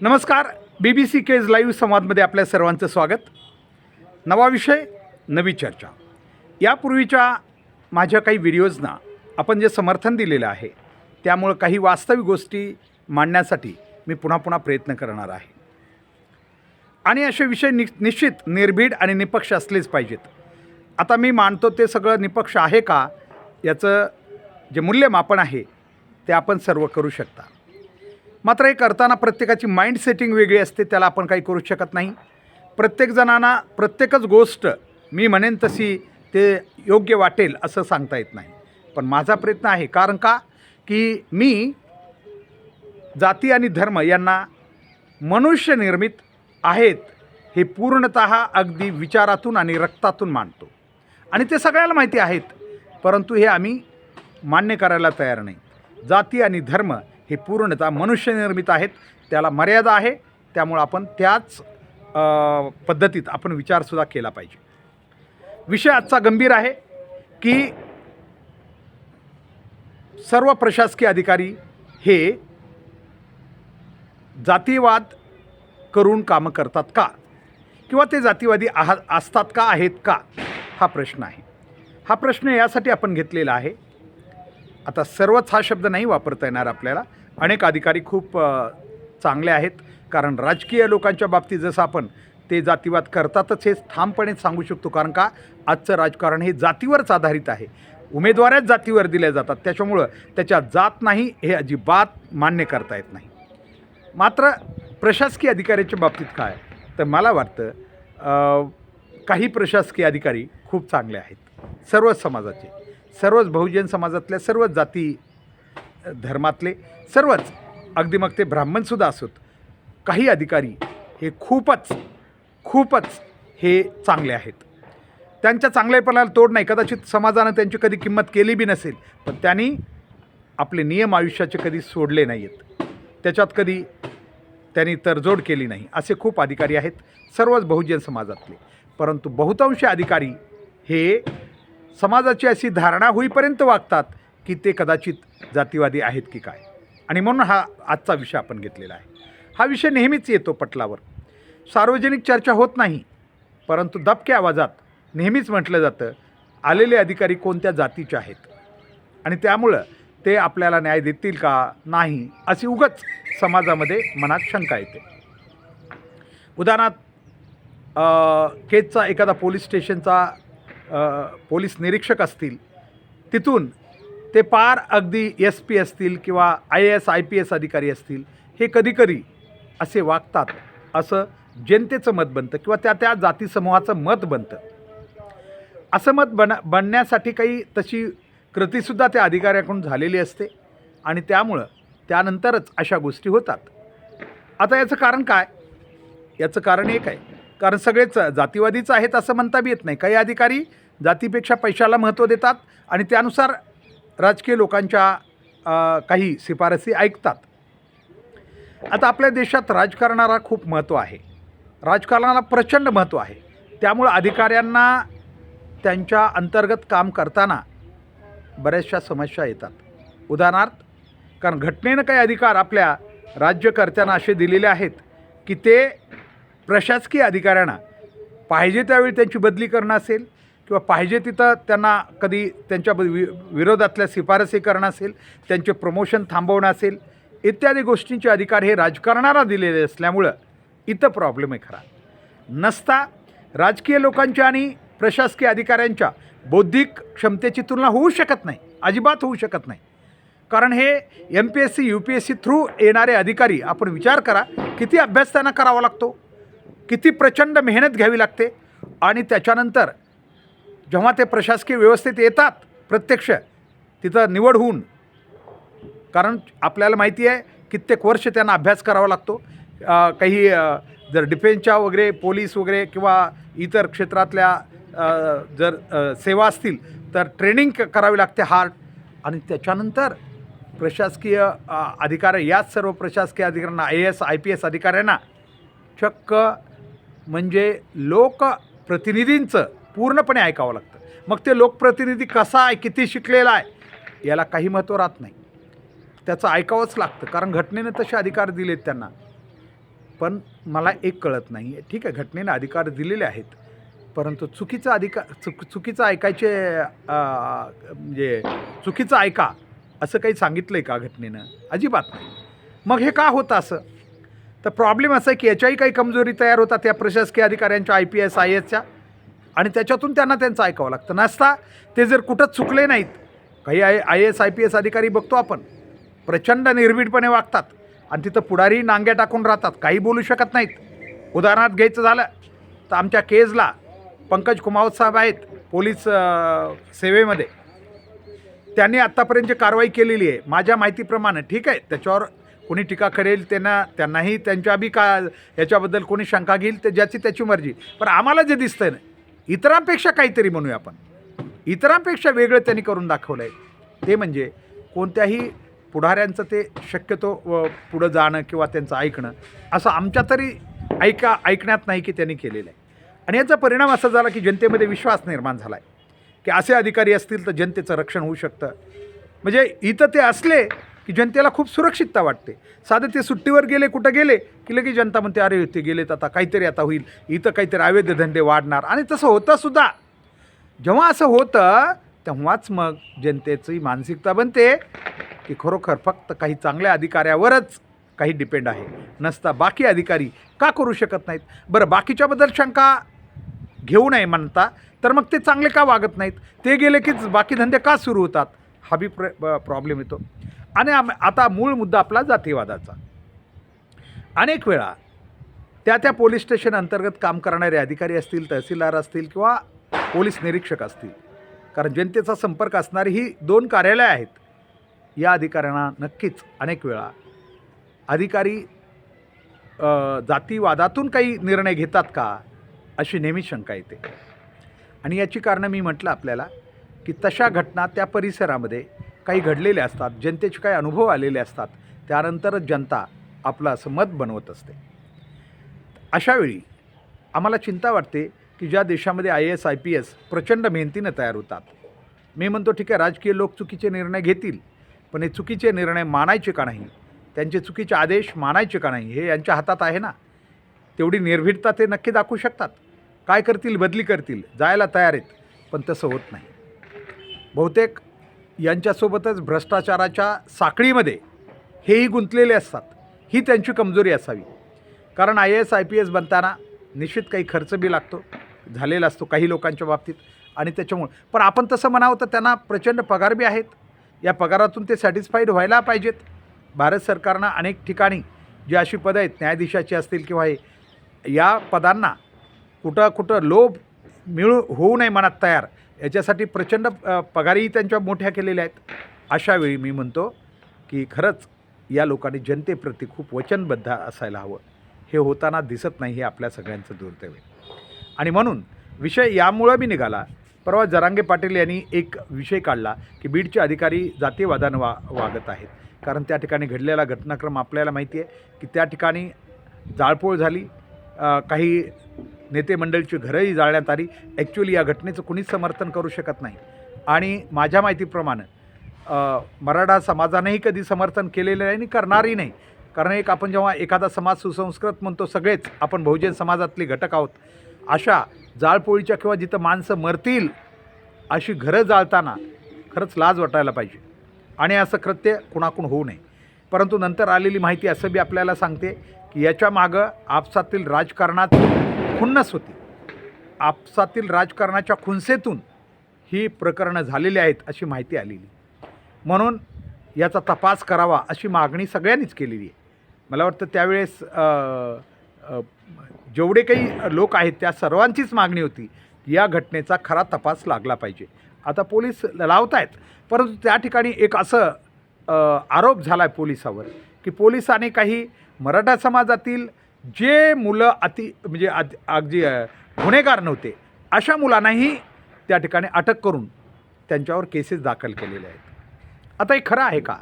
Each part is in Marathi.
नमस्कार. BBC केज लाईव्ह संवादमध्ये आपल्या सर्वांचं स्वागत. नवा विषय, नवी चर्चा. यापूर्वीच्या माझ्या काही व्हिडिओजना आपण जे समर्थन दिलेलं आहे त्यामुळं काही वास्तविक गोष्टी मांडण्यासाठी मी पुन्हा प्रयत्न करणार आहे. आणि असे विषय निश्चित निर्भीड आणि निपक्ष असलेच पाहिजेत. आता मी मानतो ते सगळं निपक्ष आहे का याचं जे मूल्यमापन आहे ते आपण सर्व करू शकता. मात्र हे करताना प्रत्येकाची माइंड सेटिंग वेगळी असते, त्याला आपण काही करू शकत नाही. प्रत्येकजणांना प्रत्येकच गोष्ट मी म्हणेन तशी ते योग्य वाटेल असं सांगता येत नाही. पण माझा प्रयत्न आहे, कारण का की मी जाती आणि धर्म यांना मनुष्य निर्मित आहेत हे पूर्णतः अगदी विचारातून आणि रक्तातून मानतो. आणि ते सगळ्याला माहिती आहेत, परंतु हे आम्ही मान्य करायला तयार नाही. जाती आणि धर्म हे पूर्णतः मनुष्यनिर्मित आहेत, त्याला मर्यादा आहे. त्यामुळं आपण त्याच पद्धतीत आपण विचारसुद्धा केला पाहिजे. विषय आजचा गंभीर आहे की सर्व प्रशासकीय अधिकारी हे जातीवाद करून कामं करतात का, किंवा ते जातीवादी असतात का, आहेत का, हा प्रश्न आहे. हा प्रश्न यासाठी आपण घेतलेला आहे. आता सर्वच हा शब्द नाही वापरता येणार आपल्याला. अनेक अधिकारी खूप चांगले आहेत, कारण राजकीय लोकांच्या बाबतीत जसं आपण ते जातीवाद करतातच हे ठामपणे सांगू शकतो. कारण का आजचं राजकारण हे जातीवरच आधारित आहे. उमेदवारच जातीवर दिल्या जातात, त्याच्यामुळं त्याच्या जात नाही हे अजिबात मान्य करता येत नाही. मात्र प्रशासकीय अधिकाऱ्याच्या बाबतीत काय, तर मला वाटतं काही प्रशासकीय अधिकारी खूप चांगले आहेत. सर्वच समाजाचे, सर्वच बहुजन समाजातल्या, सर्वच जाती धर्मातले, सर्वच, अगदी मग ते ब्राह्मणसुद्धा असोत. काही अधिकारी हे खूपच हे चांगले आहेत. त्यांच्या चांगलेपणाला तोड नाही. कदाचित समाजानं त्यांची कधी किंमत केली बी नसेल, पण त्यांनी आपले नियम आयुष्याचे कधी सोडले नाही आहेत, त्याच्यात कधी त्यांनी तडजोड केली नाही. असे खूप अधिकारी आहेत, सर्वच बहुजन समाजातले. परंतु बहुतांश अधिकारी हे समाजाची अशी धारणा होईपर्यंत वागतात की ते कदाचित जातीवादी आहेत की काय. आणि म्हणून हा आजचा विषय आपण घेतलेला आहे. हा विषय नेहमीच येतो पटलावर, सार्वजनिक चर्चा होत नाही, परंतु दबक्या आवाजात नेहमीच म्हटलं जातं आलेले अधिकारी कोणत्या जातीचे आहेत, आणि त्यामुळं ते आपल्याला न्याय देतील का नाही अशी उगाच समाजामध्ये मनात शंका येते. उदाहरणार्थ केजचा एखादा पोलीस स्टेशनचा पोलीस निरीक्षक असतील, तिथून ते पार अगदी SP असतील किंवा IAS IPS अधिकारी असतील, हे कधीकधी असे वागतात असं जनतेचं मत बनतं, किंवा त्या जाती समूहाचं मत बनतं. असं मत बनण्यासाठी काही तशी कृतीसुद्धा त्या अधिकाऱ्याकडून झालेली असते, आणि त्यामुळं त्यानंतरच अशा गोष्टी होतात. आता याचं कारण काय? याचं कारण एक आहे, कारण सगळेच जातीवादीच आहेत असं म्हणता बी येत नाही. काही अधिकारी जातीपेक्षा पैशाला महत्त्व देतात आणि त्यानुसार राजकीय लोकांच्या काही शिफारसी ऐकतात. आता आपल्या देशात राजकारणाला खूप महत्त्व आहे, राजकारणाला प्रचंड महत्त्व आहे. त्यामुळं अधिकाऱ्यांना त्यांच्या अंतर्गत काम करताना बऱ्याचशा समस्या येतात. उदाहरणार्थ, कारण घटनेनं काही अधिकार आपल्या राज्यकर्त्यांना असे दिलेले आहेत की ते प्रशासकीय अधिकाऱ्यांना पाहिजे त्यावेळी त्यांची बदली करणं असेल, किंवा पाहिजे तिथं त्यांना कधी त्यांच्या विरोधातल्या शिफारसी करणं असेल, त्यांचे प्रमोशन थांबवणं असेल, इत्यादी गोष्टींचे अधिकार हे राजकारणाला दिलेले असल्यामुळं इथं प्रॉब्लेम आहे खरा. नसता राजकीय लोकांच्या आणि प्रशासकीय अधिकाऱ्यांच्या बौद्धिक क्षमतेची तुलना होऊ शकत नाही, अजिबात होऊ शकत नाही. कारण हे MPSC UPSC थ्रू येणारे अधिकारी, आपण विचार करा किती अभ्यास त्यांना करावा लागतो, किती प्रचंड मेहनत घ्यावी लागते. आणि त्याच्यानंतर जेव्हा ते प्रशासकीय व्यवस्थेत येतात प्रत्यक्ष तिथं निवड होऊन, कारण आपल्याला माहिती आहे कित्येक वर्ष त्यांना अभ्यास करावा लागतो. काही जर डिफेन्सच्या वगैरे, पोलीस वगैरे किंवा इतर क्षेत्रातल्या जर सेवा असतील तर ट्रेनिंग करावी लागते हार्ड. आणि त्याच्यानंतर प्रशासकीय अधिकारी, याच सर्व प्रशासकीय अधिकाऱ्यांना, IAS IPS अधिकाऱ्यांना चक्क म्हणजे लोकप्रतिनिधींचं पूर्णपणे ऐकावं लागतं. मग ते लोकप्रतिनिधी कसा आहे, किती शिकलेला आहे, याला काही महत्त्व राहत नाही. त्याचं ऐकावंच लागतं, कारण घटनेनं तसे अधिकार दिलेत त्यांना. पण मला एक कळत नाही आहे, ठीक आहे घटनेनं अधिकार दिलेले आहेत, परंतु चुकीचं ऐकायचे म्हणजे चुकीचं ऐका असं काही सांगितलं आहे का घटनेनं? अजिबात नाही. मग हे का होतं असं? तर प्रॉब्लेम असा आहे की याच्याही काही कमजोरी तयार होतात त्या प्रशासकीय अधिकाऱ्यांच्या IPS IASच्या, आणि त्याच्यातून त्यांना त्यांचं ऐकावं लागतं. नसता ते जर कुठंच चुकले नाहीत, काही IAS IPS अधिकारी बघतो आपण प्रचंड निर्भीडपणे वागतात आणि तिथं पुढारी नांग्या टाकून राहतात, काही बोलू शकत नाहीत. उदाहरणार्थ घ्यायचं झालं तर आमच्या केजला पंकज कुमावत साहेब आहेत पोलीस सेवेमध्ये, त्यांनी आत्तापर्यंत जी कारवाई केलेली आहे माझ्या माहितीप्रमाणे, ठीक आहे त्याच्यावर कोणी टीका करेल त्यांनाही त्यांच्या बी का याच्याबद्दल कोणी शंका घेईल, ते ज्याची त्याची मर्जी. पण आम्हाला जे दिसतंय ना, इतरांपेक्षा काहीतरी म्हणूया आपण, इतरांपेक्षा वेगळं त्यांनी करून दाखवलं आहे. ते म्हणजे कोणत्याही पुढाऱ्यांचं ते शक्यतो पुढं जाणं किंवा त्यांचं ऐकणं असं आमच्या तरी ऐकण्यात नाही की त्यांनी केलेलं आहे. आणि याचा परिणाम असा झाला की जनतेमध्ये विश्वास निर्माण झाला आहे की असे अधिकारी असतील तर जनतेचं रक्षण होऊ शकतं. म्हणजे इथं ते असले की जनतेला खूप सुरक्षितता वाटते. साधं ते सुट्टीवर गेले, कुठं गेले की लगेच जनता म्हणते अरे ते गेलेत आता काहीतरी आता होईल, इथं काहीतरी अवैध धंदे वाढणार. आणि तसं होतंसुद्धा. जेव्हा असं होतं तेव्हाच मग जनतेची मानसिकता बनते की खरोखर फक्त काही चांगल्या अधिकाऱ्यावरच काही डिपेंड आहे, नसता बाकी अधिकारी का करू शकत नाहीत? बरं बाकीच्याबद्दल शंका घेऊ नये म्हणता, तर मग ते चांगले का वागत नाहीत? ते गेले की बाकी धंदे का सुरू होतात? हा बी प्रॉब्लेम येतो. आणि आता मूळ मुद्दा आपला जातीवादाचा. अनेक वेळा त्या पोलीस स्टेशन अंतर्गत काम करणारे अधिकारी असतील, तहसीलदार असतील किंवा पोलीस निरीक्षक असतील, कारण जनतेचा संपर्क असणारी ही 2 कार्यालय आहेत. या अधिकाऱ्यांना नक्कीच अनेक वेळा अधिकारी जातीवादातून काही निर्णय घेतात का अशी नेहमी शंका येते. आणि याची कारणं मी म्हटलं आपल्याला की तशा घटना त्या परिसरामध्ये काही घडलेल्या असतात, जनतेचे काही अनुभव आलेले असतात, त्यानंतरच जनता आपलं असं मत बनवत असते. अशावेळी आम्हाला चिंता वाटते की ज्या देशामध्ये IAS IPS प्रचंड मेहनतीनं तयार होतात, मी म्हणतो ठीक आहे राजकीय लोक चुकीचे निर्णय घेतील, पण हे चुकीचे निर्णय मानायचे का नाही, त्यांचे चुकीचे आदेश मानायचे का नाही, हे यांच्या हातात आहे ना. तेवढी निर्भीडता ते नक्की दाखवू शकतात. काय करतील? बदली करतील, जायला तयार आहेत. पण तसं होत नाही. बहुतेक यांच्यासोबतच भ्रष्टाचाराच्या साखळीमध्ये हेही गुंतलेले असतात. ही त्यांची कमजोरी असावी. कारण IAS IPS बनताना निश्चित काही खर्च बी लागतो, झालेला असतो काही लोकांच्या बाबतीत. आणि त्याच्यामुळे पण आपण तसं म्हणावं तर त्यांना प्रचंड पगार बी आहेत. या पगारातून ते सॅटिस्फाईड व्हायला पाहिजेत. भारत सरकारनं अनेक ठिकाणी जी अशी पदं आहेत, न्यायाधीशाची असतील किंवा हे, या पदांना कुठं लोभ होऊ नये मनात तयार, याच्यासाठी प्रचंड पगारही त्यांच्या मोठ्या केलेल्या आहेत. अशावेळी मी म्हणतो की खरंच या लोकांनी जनतेप्रती खूप वचनबद्ध असायला हवं. हे होताना दिसत नाही, हे आपल्या सगळ्यांचं दुर्दैव आहे. आणि म्हणून विषय यामुळं बी निघाला. परवा जरांगे पाटील यांनी एक विषय काढला की बीडचे अधिकारी जातीयवादानं वागत आहेत. कारण त्या ठिकाणी घडलेला घटनाक्रम आपल्याला माहिती आहे की त्या ठिकाणी जाळपोळ झाली, काही नेते मंडळीची घरंही जाळण्यात आली. ॲक्च्युली या घटनेचं कुणीच समर्थन करू शकत नाही. आणि माझ्या माहितीप्रमाणे मराठा समाजानेही कधी समर्थन केलेलं नाही आणि करणारही नाही. कारण आपण जेव्हा एखादा समाज सुसंस्कृत म्हणतो, सगळेच आपण बहुजन समाजातले घटक आहोत, अशा जाळपोळीच्या किंवा जिथं माणसं मरतील अशी घरं जाळताना खरंच लाज वाटायला पाहिजे. आणि असं कृत्य कुणाकडून होऊ नये. परंतु नंतर आलेली माहिती असं बी आपल्याला सांगते की याच्या मागं आपसातील राजकारणात खुन्नस होती. आपसातील राजकारणाच्या खुन्सेतून ही प्रकरणं झालेली आहेत अशी माहिती आलेली. म्हणून याचा तपास करावा अशी मागणी सगळ्यांनीच केलेली आहे. मला वाटतं त्यावेळेस जेवढे काही लोक आहेत त्या सर्वांचीच मागणी होती की या घटनेचा खरा तपास लागला पाहिजे. आता पोलीस लावत आहेत, परंतु त्या ठिकाणी एक असं आरोप झाला आहे पोलिसावर की पोलिसांनी काही मराठा समाजातील जे मुलं म्हणजे अगदी गुन्हेगार नव्हते अशा मुलांनाही त्या ठिकाणी अटक करून त्यांच्यावर केसेस दाखल केलेले आहेत. आता हे खरं आहे का?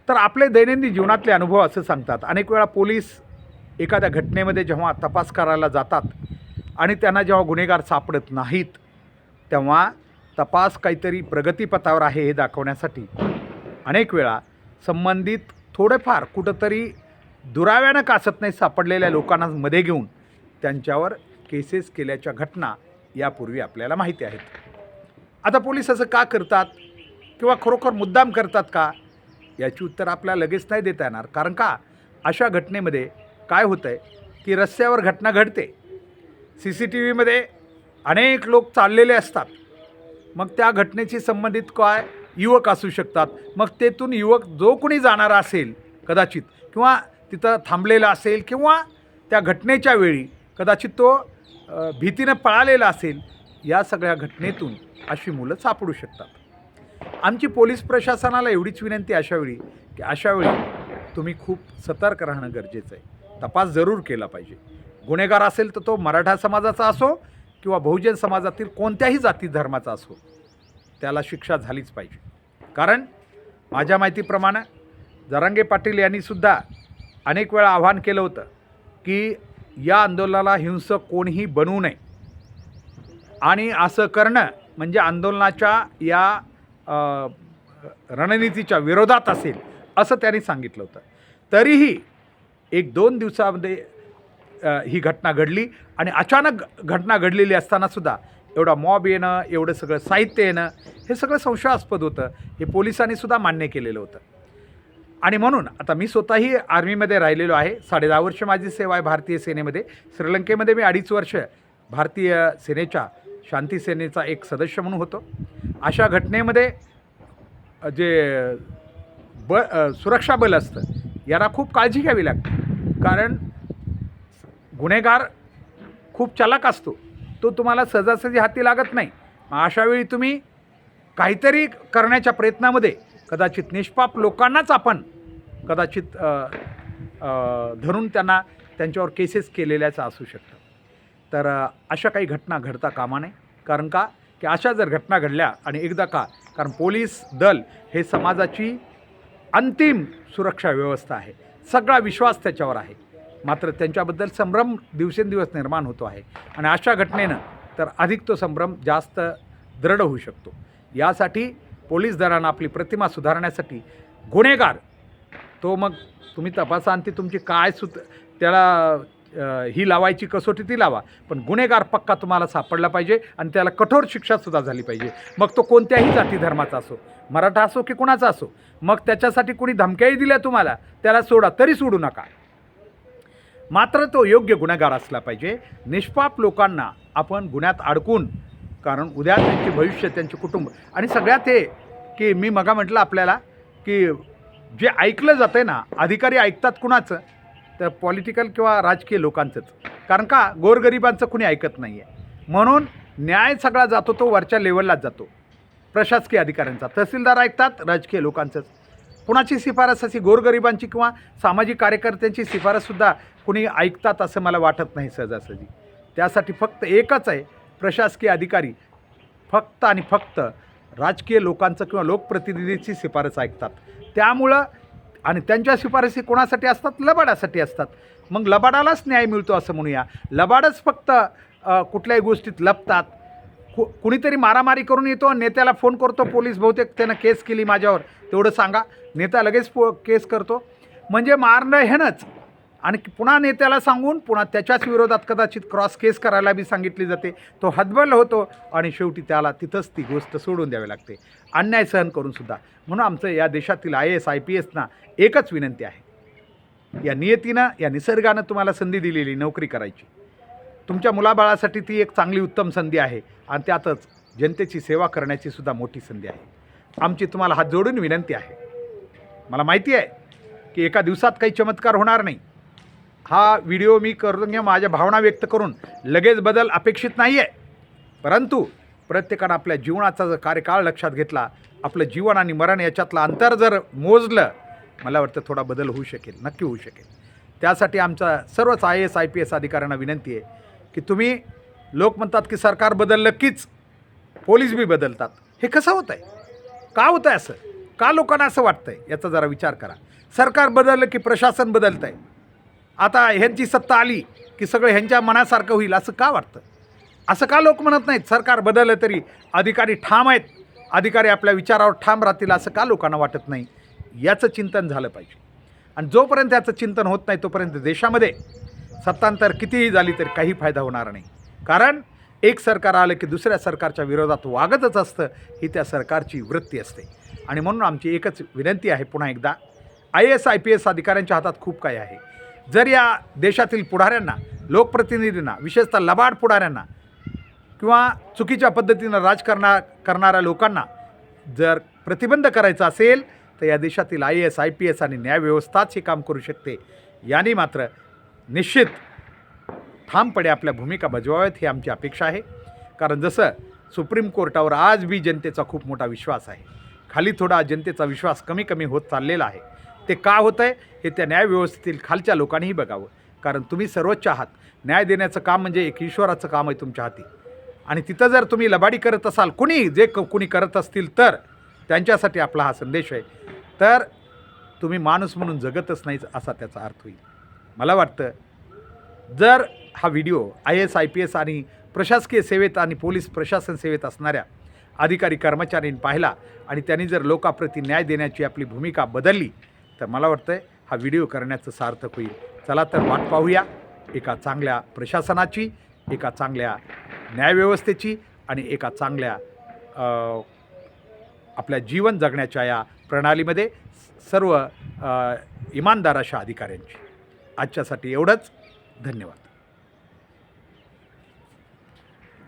तर आपले दैनंदिन जीवनातले अनुभव असं सांगतात. अनेक वेळा पोलीस एखाद्या घटनेमध्ये जेव्हा तपास करायला जातात आणि त्यांना जेव्हा गुन्हेगार सापडत नाहीत, तेव्हा तपास काहीतरी प्रगतीपथावर आहे हे दाखवण्यासाठी अनेक वेळा संबंधित थोडेफार कुठंतरी दुराव्यानं कासत नाही सापडलेल्या लोकांना मध्ये घेऊन त्यांच्यावर केसेस केल्याच्या घटना यापूर्वी आपल्याला माहिती आहेत. आता पोलीस असं का करतात किंवा खरोखर मुद्दाम करतात का, याची उत्तर आपल्याला लगेच नाही देता येणार. कारण का अशा घटनेमध्ये काय होतं आहे की रस्त्यावर घटना घडते, CCTVमध्ये अनेक लोक चाललेले असतात, मग त्या घटनेशी संबंधित काय युवक असू शकतात, मग तेथून युवक जो कोणी जाणारा असेल कदाचित किंवा तिथं थांबलेला असेल किंवा त्या घटनेच्या वेळी कदाचित तो भीतीनं पळालेला असेल, या सगळ्या घटनेतून अशी मुलं सापडू शकतात. आमची पोलीस प्रशासनाला एवढीच विनंती अशावेळी की अशावेळी तुम्ही खूप सतर्क राहणं गरजेचं आहे. तपास जरूर केला पाहिजे. गुन्हेगार असेल तर तो मराठा समाजाचा असो किंवा बहुजन समाजातील कोणत्याही जाती धर्माचा असो, त्याला शिक्षा झालीच पाहिजे. कारण माझ्या माहितीप्रमाणे जरांगे पाटील यांनीसुद्धा अनेक वेळा आवाहन केलं होतं की या आंदोलनाला हिंसक कोणीही बनवू नये आणि असं करणं म्हणजे आंदोलनाच्या या रणनीतीच्या विरोधात असेल असं त्यांनी सांगितलं होतं. तरीही 1-2 दिवसामध्ये ही घटना घडली आणि अचानक घटना घडलेली असतानासुद्धा एवढा मॉब येणं, एवढं सगळं साहित्य येणं, हे सगळं संशयास्पद होतं. हे पोलिसांनीसुद्धा मान्य केलेलं होतं. आणि म्हणून आता मी स्वतःही आर्मीमध्ये राहिलेलो आहे. 10.5 वर्ष माझी सेवा आहे भारतीय सेनेमध्ये. श्रीलंकेमध्ये मी 2.5 वर्ष भारतीय सेनेच्या शांती सेनेचा एक सदस्य म्हणून होतो. अशा घटनेमध्ये जे सुरक्षा बल असतं याला खूप काळजी घ्यावी लागते. कारण गुन्हेगार खूप चालाक असतो, तो तुम्हाला सहजासहजी हाती लागत नाही. अशावेळी तुम्ही काहीतरी करण्याच्या प्रयत्नामध्ये कदाचित निष्पाप लोकांनाच आपण कदाचित धरून त्यांच्यावर केसेस केलेल्याचं असू शकतं. तर अशा काही घटना घडता कामा नये. कारण का की अशा जर घटना घडल्या आणि एकदा का, कारण पोलीस दल हे समाजाची अंतिम सुरक्षा व्यवस्था आहे, सगळा विश्वास त्याच्यावर आहे. मात्र त्यांच्याबद्दल संभ्रम दिवसेंदिवस निर्माण होतो आहे आणि अशा घटनेनं तर अधिक तो संभ्रम जास्त दृढ होऊ शकतो. यासाठी पोलीस दलानं आपली प्रतिमा सुधारण्यासाठी गुन्हेगार तो मग तुम्ही तपासा आणि ती तुमची काय त्याला ही लावायची कसोटी ती लावा, पण गुन्हेगार पक्का तुम्हाला सापडला पाहिजे आणि त्याला कठोर शिक्षासुद्धा झाली पाहिजे. मग तो कोणत्याही जाती धर्माचा असो, मराठा असो की कुणाचा असो. मग त्याच्यासाठी कुणी धमक्याही दिल्या तुम्हाला, त्याला सोडा तरी सोडू नका. मात्र तो योग्य गुन्हेगार असला पाहिजे. निष्पाप लोकांना आपण गुन्ह्यात अडकून, कारण उद्या त्यांचे भविष्य, त्यांचे कुटुंब आणि सगळ्यात हे की मी मगा म्हटलं आपल्याला की जे ऐकलं जातं आहे ना, अधिकारी ऐकतात कुणाचं, तर पॉलिटिकल किंवा राजकीय लोकांचंच. कारण का गोरगरिबांचं कुणी ऐकत नाही आहे. म्हणून न्याय सगळा जातो तो वरच्या लेवललाच जातो, प्रशासकीय अधिकाऱ्यांचा. तहसीलदार ऐकतात राजकीय लोकांचंच. कुणाची शिफारस अशी गोरगरिबांची किंवा सामाजिक कार्यकर्त्यांची शिफारससुद्धा कुणी ऐकतात असं मला वाटत नाही सहजासहजी. त्यासाठी फक्त एकच आहे, प्रशासकीय अधिकारी फक्त आणि फक्त राजकीय लोकांचं किंवा लोकप्रतिनिधीची शिफारस ऐकतात. त्यामुळं आणि त्यांच्या शिफारसी कोणासाठी असतात? लबाडासाठी असतात. मग लबाडालाच न्याय मिळतो असं म्हणूया. लबाडच फक्त कुठल्याही गोष्टीत लपतात. कुणीतरी मारामारी करून येतो, नेत्याला फोन करतो, पोलीस बहुतेक त्यानं केस केली माझ्यावर, तेवढं सांगा. नेता लगेच केस करतो. म्हणजे मारणं ह्यानंच, आणि पुन्हा नेत्याला सांगून पुन्हा त्याच्याच विरोधात कदाचित क्रॉस केस करायला बी सांगितली जाते. तो हतबल होतो आणि शेवटी त्याला तिथंच ती गोष्ट सोडून द्यावी लागते, अन्याय सहन करूनसुद्धा. म्हणून आमचं या देशातील IAS IPSना एकच विनंती आहे, या नियतीनं, या निसर्गानं तुम्हाला संधी दिलेली नोकरी करायची, तुमच्या मुलाबाळासाठी ती एक चांगली उत्तम संधी आहे आणि त्यातच जनतेची सेवा करण्याची सुद्धा मोठी संधी आहे. आमची तुम्हाला हात जोडून विनंती आहे. मला माहिती आहे की एका दिवसात काही चमत्कार होणार नाही. हा व्हिडिओ मी करून घ्या माझ्या भावना व्यक्त करून लगेच बदल अपेक्षित नाही आहे. परंतु प्रत्येकानं आपल्या जीवनाचा जर कार्यकाळ लक्षात घेतला, आपलं जीवन आणि मरण याच्यातलं अंतर जर मोजलं, मला वाटतं थोडा बदल होऊ शकेल, नक्की होऊ शकेल. त्यासाठी आमचा सर्वच IAS IPS अधिकाऱ्यांना विनंती आहे की तुम्ही, लोक म्हणतात की सरकार बदललं कीच पोलीस बी बदलतात. हे कसं होतं आहे? का होतं आहे असं? का लोकांना असं वाटतं आहे? याचा जरा विचार करा. सरकार बदललं की प्रशासन बदलतं आहे. आता ह्यांची सत्ता आली की सगळं ह्यांच्या मनासारखं होईल असं का वाटतं? असं का लोक म्हणत नाहीत सरकार बदललं तरी अधिकारी ठाम आहेत, अधिकारी आपल्या विचारावर ठाम राहतील असं का लोकांना वाटत नाही? याचं चिंतन झालं पाहिजे. आणि जोपर्यंत त्याचं चिंतन होत नाही तोपर्यंत देशामध्ये सत्तांतर कितीही झाली तरी काही फायदा होणार नाही. कारण एक सरकार आलं की दुसऱ्या सरकारच्या विरोधात वागतच असतं, ही त्या सरकारची वृत्ती असते. आणि म्हणून आमची एकच विनंती आहे पुन्हा एकदा, IAS IPS अधिकाऱ्यांच्या हातात खूप काही आहे. जर या देशातील पुढाऱ्यांना, लोकप्रतिनिधींना, विशेषतः लबाड पुढाऱ्यांना किंवा चुकीच्या पद्धतीनं करणाऱ्या लोकांना जर प्रतिबंध करायचा असेल तर या देशातील IAS IPS आणि न्यायव्यवस्थाच हे काम करू शकते. याने मात्र निश्चित ठामपणे आपल्या भूमिका बजवाव्यात ही आमची अपेक्षा आहे. कारण जसं सुप्रीम कोर्टावर आज बी जनतेचा खूप मोठा विश्वास आहे, खाली थोडा जनतेचा विश्वास कमी कमी होत चाललेला आहे. ते का होतं आहे हे त्या न्यायव्यवस्थेतील खालच्या लोकांनीही बघावं. कारण तुम्ही सर्वोच्च आहात. न्याय देण्याचं काम म्हणजे एक ईश्वराचं काम आहे तुमच्या हाती. आणि तिथं जर तुम्ही लबाडी करत असाल, कुणी करत असतील तर त्यांच्यासाठी आपला हा संदेश आहे. तर तुम्ही माणूस म्हणून जगतच नाहीच असा त्याचा अर्थ होईल. मला वाटतं जर हा व्हिडिओ IAS IPS आणि प्रशासकीय सेवेत आणि पोलीस प्रशासन सेवेत असणाऱ्या अधिकारी कर्मचाऱ्यांनी पाहिला आणि त्यांनी जर लोकांप्रती न्याय देण्याची आपली भूमिका बदलली तर मला वाटतं हा व्हिडिओ करण्याचं सार्थक होईल. चला तर वाट पाहूया एका चांगल्या प्रशासनाची, एका चांगल्या न्यायव्यवस्थेची आणि एका चांगल्या आपल्या जीवन जगण्याच्या या प्रणालीमध्ये सर्व इमानदार अशा अधिकाऱ्यांची. आजच्यासाठी एवढंच. धन्यवाद.